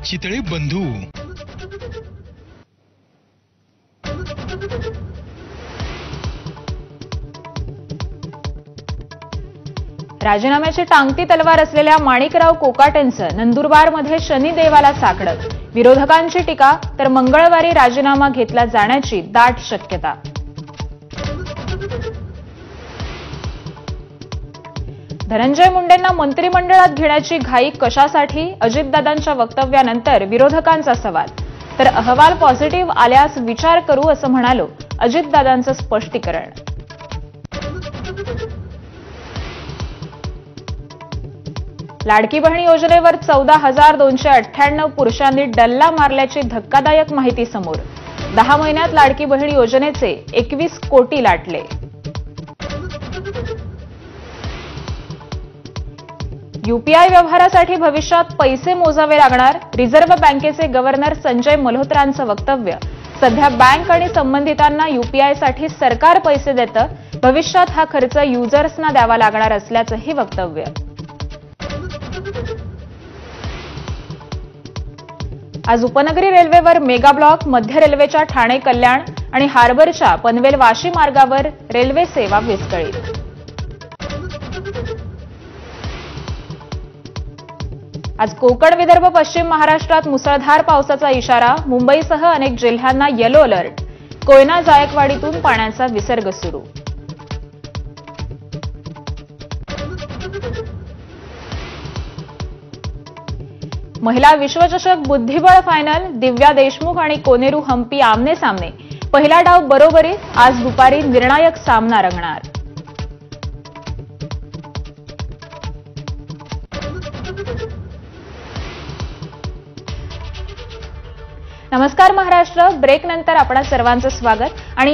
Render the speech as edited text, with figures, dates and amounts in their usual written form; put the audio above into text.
चितळे बंधू। राजीनाम्याची टांगती तलवार असलेल्या माणिकराव कोकाटेंचं नंदुरबारमध्ये शनिदेवाला साकडं। विरोधकांची टीका, तर मंगळवारी राजीनामा घेतला जाण्याची दाट शक्यता। धनंजय मुंडेंना मंत्रिमंडळात घेण्याची घाई कशासाठी? अजितदादांच्या वक्तव्यानंतर विरोधकांचा सवाल। तर अहवाल पॉझिटिव्ह आल्यास विचार करू असं म्हणालो अजितदादांचं स्पष्टीकरण। लाडकी बहीण योजनेवर 14,298 पुरुषांनी डल्ला मारल्याची धक्कादायक माहिती समोर। 10 महिन्यात लाडकी बहीण योजनेचे 21 कोटी लाटले। यूपीआय व्यवहारासाठी भविष्यात पैसे मोजावे लागणार। रिझर्व्ह बँकेचे गव्हर्नर संजय मल्होत्रांचं वक्तव्य। सध्या बँक आणि संबंधितांना यूपीआयसाठी सरकार पैसे देतं, भविष्यात हा खर्च युजर्सना द्यावा लागणार असल्याचंही वक्तव्य। आज उपनगरी रेल्वेवर मेगा ब्लॉक। मध्य रेल्वेच्या ठाणे कल्याण आणि हार्बरच्या पनवेल वाशी मार्गावर रेल्वे सेवा विस्कळीत। आज कोकण विदर्भ पश्चिम महाराष्ट्रात मुसळधार पावसाचा इशारा। मुंबईसह अनेक जिल्ह्यांना येलो अलर्ट। कोयना जायकवाडीतून पाण्याचा विसर्ग सुरू। महिला विश्वचषक बुद्धिबळ फायनल। दिव्या देशमुख आणि कोनेरू हम्पी आमने सामने। पहिला डाव बरोबरीत। आज दुपारी निर्णायक सामना रंगणार। नमस्कार महाराष्ट्र। ब्रेक नंतर आपणा सर्वांचं स्वागत आणि